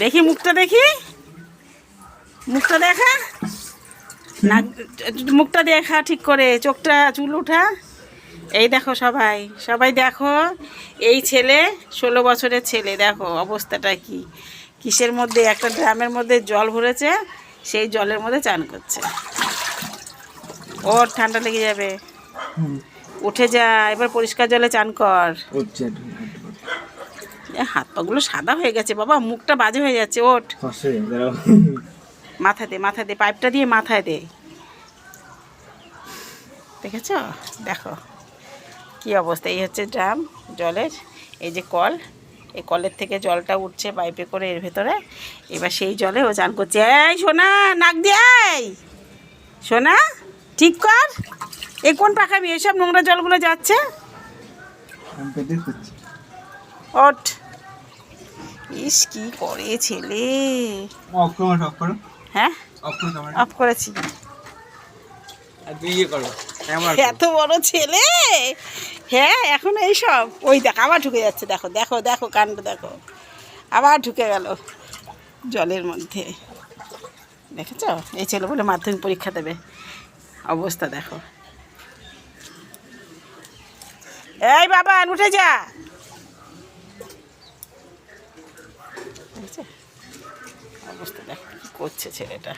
দেখি মুখটা, দেখি মুখটা দেখা, না মুখটা দেখা ঠিক করে, চোখটা চুল উঠা। এই দেখো সবাই, সবাই দেখো, এই ছেলে 16 বছরের ছেলে, দেখো অবস্থাটা কি, কিসের মধ্যে, একটা ড্রামের মধ্যে জল ভরেছে, সেই জলের মধ্যে চান করছে। ওর ঠান্ডা লেগে যাবে, উঠে যা, এবার পরিষ্কার জলে চান কর। হাত পাগুলো সাদা হয়ে গেছে বাবা, মুখটা বাজে হয়ে যাচ্ছে। ওঠ, মাথা দে, মাথা দে, পাইপটা দিয়ে মাথায় দে। দেখেছ, দেখো কি অবস্থা। এই হচ্ছে ড্রাম জলের, এই যে কল, এই কলের থেকে জলটা উঠছে পাইপে করে এর ভেতরে, এবার সেই জলে ও চান করছে। এই সোনা, নাক দিয়ে সোনা, ঠিক কর, এই কোন পাখাবি, এইসব নোংরা জলগুলো যাচ্ছে। ওঠ, ইস কি করে ছেলে। হ্যাঁ অফ করেছি। এত বড় ছেলে, হ্যাঁ এখন এইসব। ওই দেখ আবার ঢুকে যাচ্ছে, দেখো দেখো দেখো কাণ্ড দেখো, আবার ঢুকে গেল জলের মধ্যে। দেখেছ, এই ছেলে বলে মাধ্যমিক পরীক্ষা দেবে, অবস্থা দেখো। এই বাবা উঠে যা, অবস্থা দেখো কি করছে ছেলেটা।